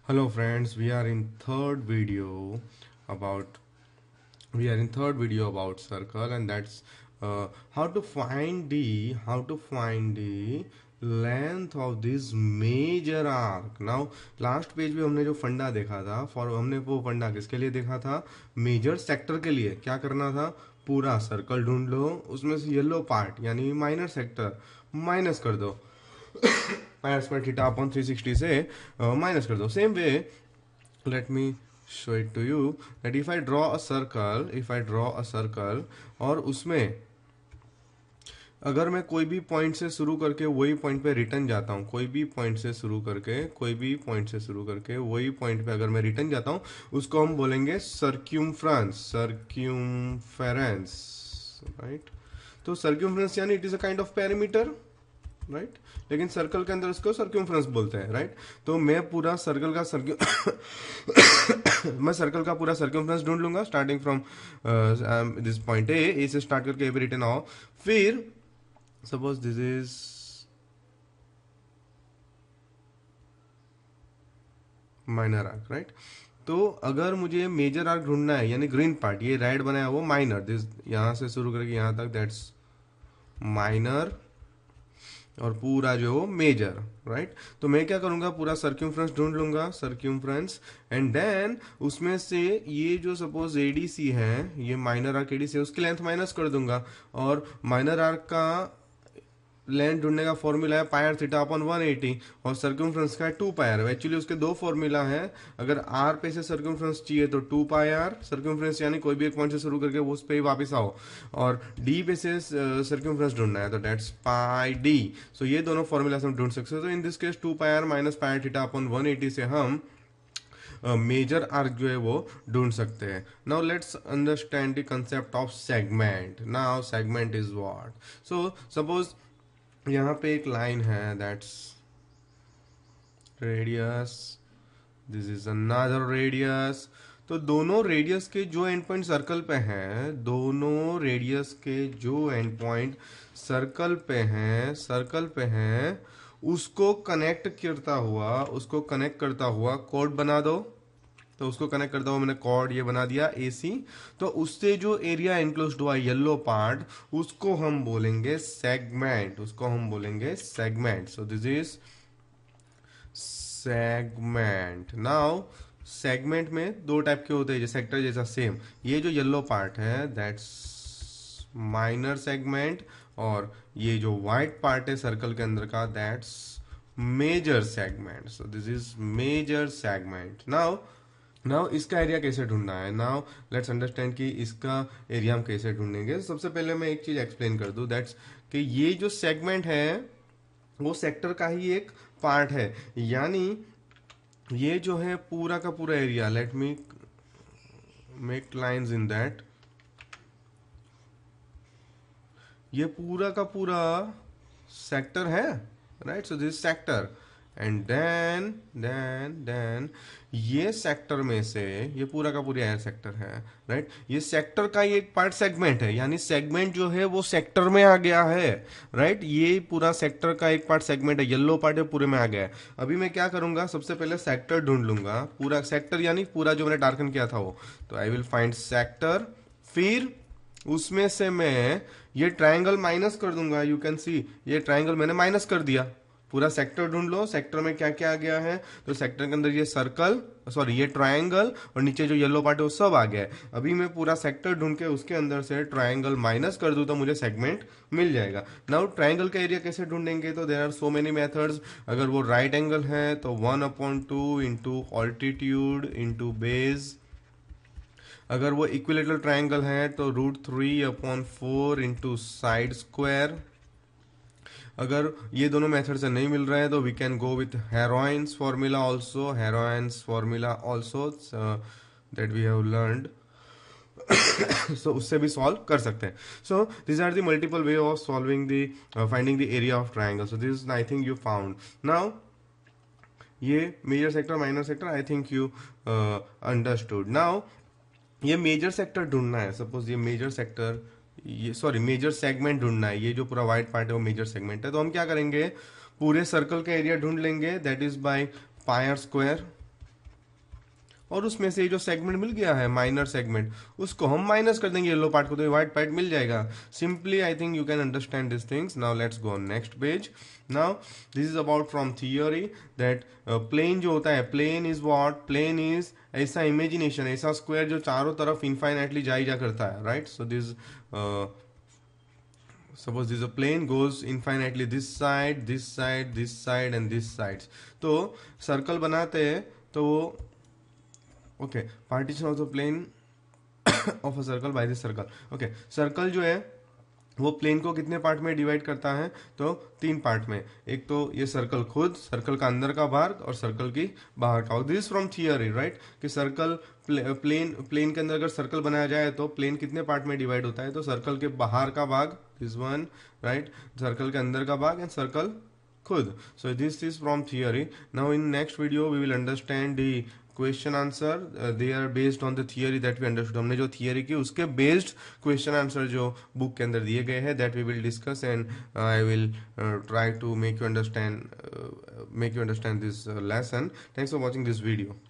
Hello friends, we are in third video about circle, and that's how to find the length of this major arc. Now last page पे हमने जो फंडा देखा था, for हमने वो फंडा किसके लिए देखा था? मेजर सेक्टर के लिए। क्या करना था? पूरा सर्कल ढूंढ लो, उसमें से येलो पार्ट यानी माइनर सेक्टर माइनस कर दो, पायर स्क्वायर थीटा अपॉन 360 से माइनस कर दो. Same way let me show it to you that if I draw a circle और उसमें अगर मैं कोई भी पॉइंट से शुरू करके वही पॉइंट पे रिटर्न जाता हूँ, कोई भी पॉइंट से शुरू करके वही पॉइंट पे अगर मैं रिटर्न जाता हूँ, उसको हम बोलेंगे सर्क्यूमफ्रेंस, राइट. तो सर्क्यूमफ्रेंस यानी it is a kind of perimeter, right. लेकिन सर्कल के अंदर इसको सर्क्यूमफ्रेंस बोलते हैं, राइट. तो मैं पूरा सर्कल का मैं सर्कल का पूरा सर्क्यूमफ्रेंस ढूंढ लूंगा starting from this point A से स्टार्ट करके ए पे रिटर्न आओ. फिर suppose this is minor arc, right. तो अगर मुझे मेजर आर्क ढूंढना है यानी ग्रीन पार्ट, ये रेड बनाया वो माइनर, दिस यहां से शुरू करके यहां तक दैट्स माइनर और पूरा जो मेजर, राइट. तो मैं क्या करूंगा, पूरा सर्क्यूमफ्रेंस ढूंढ लूंगा, सर्क्यूमफ्रेंस, एंड देन उसमें से ये जो सपोज एडीसी है, ये माइनर आर्क एडीसी है, उसकी लेंथ माइनस कर दूंगा. और माइनर आर्क का लेंथ ढूंढने का फॉर्मूला है पायर थीटा अपॉन 180 और सर्क्यूमफ्रेंस का है 2 पायर. एक्चुअली उसके दो फॉर्मूला है. अगर आर पे से सर्क्यूमफ्रेंस चाहिए तो 2 पाई आर सर्क्यूमफ्रेंस, यानी कोई भी एक पॉइंट से शुरू करके वो उस पे ही वापस आओ. और डी पे से सर्क्यूमफ्रेंस ढूंढना है तो डेट्स पाई डी. सो ये दोनों फॉर्मूला हम ढूंढ सकते हैं. तो in this case 2 pi r minus pi r theta upon 180 से हम मेजर आर्क जो है वो ढूंढ सकते हैं. Now let's understand the concept of segment. Now segment is what. So suppose यहाँ पे एक लाइन है, that's radius, this is another radius. तो दोनों रेडियस के जो एंड पॉइंट सर्कल पे हैं, दोनों रेडियस के जो एंड पॉइंट सर्कल पे हैं, उसको कनेक्ट करता हुआ कोड बना दो. तो उसको कनेक्ट करता हुआ मैंने कॉर्ड ये बना दिया AC. तो उससे जो एरिया एनक्लोज हुआ येलो पार्ट, उसको हम बोलेंगे segment, so this is segment. Now segment में दो टाइप के होते हैं, जैसे सेक्टर जैसा सेम. ये जो येलो पार्ट है दैट्स माइनर सेगमेंट, और ये जो व्हाइट पार्ट है सर्कल के अंदर का that's major segment. So this is major segment. Now इसका एरिया कैसे ढूंढना है. नाउ लेट्स अंडरस्टैंड कि इसका एरिया हम कैसे ढूंढेंगे. सबसे पहले मैं एक चीज एक्सप्लेन कर दूं, दैट्स कि ये जो सेगमेंट है वो सेक्टर का ही एक पार्ट है. यानी ये जो है पूरा का पूरा area, let me make lines in that, ये पूरा का पूरा सेक्टर है, right. So this sector, and then ये सेक्टर में से ये पूरा का पूरा एयर सेक्टर है, राइट. ये सेक्टर का ही एक पार्ट सेगमेंट है, यानी सेगमेंट जो है वो सेक्टर में आ गया है, राइट. ये पूरा सेक्टर का एक पार्ट सेगमेंट है, येलो पार्ट है पूरे में आ गया है. अभी मैं क्या करूंगा, सबसे पहले सेक्टर ढूंढ लूंगा, पूरा सेक्टर यानी पूरा जो मैंने डार्कन किया था वो. तो आई विल फाइंड सेक्टर, फिर उसमें से मैं ये ट्रायंगल माइनस कर दूंगा. यू कैन सी ये ट्रायंगल मैंने माइनस कर दिया. पूरा सेक्टर ढूंढ लो, सेक्टर में क्या क्या आ गया है. तो सेक्टर के अंदर ये सर्कल, सॉरी ये ट्रायंगल, और नीचे जो येलो पार्ट है वो सब आ गया है. अभी मैं पूरा सेक्टर ढूंढ के उसके अंदर से ट्रायंगल माइनस कर दूं तो मुझे सेगमेंट मिल जाएगा. नाउ ट्रायंगल का एरिया कैसे ढूंढेंगे, तो there are so many methods. अगर वो राइट एंगल है तो 1/2 इंटू ऑल्टीट्यूड इंटू बेस. अगर वो इक्विलेटरल ट्रायंगल है तो √3/4 इंटू साइड स्क्वायर. अगर ये दोनों मेथड से नहीं मिल रहे हैं तो we can go with Heron's formula also, that we have learned. So उससे भी सॉल्व कर सकते हैं. So this are the multiple way of solving the finding the area of triangle. So this is I think you found. Now ये major sector minor sector I think you understood. Now ये major sector ढूंढना है. Suppose ये major sector, ये sorry major segment ढूंढना है. ये जो पूरा व्हाइट पार्ट है वो मेजर सेगमेंट है. तो हम क्या करेंगे, पूरे सर्कल का एरिया ढूंढ लेंगे, that is by Pierre square, और उसमें से जो सेगमेंट मिल गया है माइनर सेगमेंट, उसको हम माइनस कर देंगे येलो पार्ट को, तो व्हाइट पार्ट मिल जाएगा। Simply I think you can understand this things. Now let's go on next page. Now this is about from theory that plane जो होता है, plane is what, plane is ऐसा imagination, ऐसा square जो चारों तरफ इनफाइनाइटली जा करता है, right. So this suppose this is a plane goes infinitely this side, this side, this side and this sides। तो सर्कल बनाते हैं तो वो okay, partition of the plane of a circle by this circle. Okay, circle जो है वो plane को कितने पार्ट में डिवाइड करता है, तो 3 पार्ट में। एक तो ये सर्कल खुद, सर्कल का अंदर का भाग और सर्कल की बाहर का। This is from theory, right, कि सर्कल प्लेन के अंदर अगर सर्कल बनाया जाए तो प्लेन कितने पार्ट में डिवाइड होता है, तो सर्कल के बाहर का भाग दिस वन, राइट, सर्कल के अंदर का भाग एंड सर्कल खुद। So this is from theory. Now in next video we will understand the question answer. They are based on the theory that we understood. हमने जो theory की उसके based question answer जो book के अंदर दिए गए हैं, that we will discuss and I will try to make you understand this lesson. Thanks for watching this video.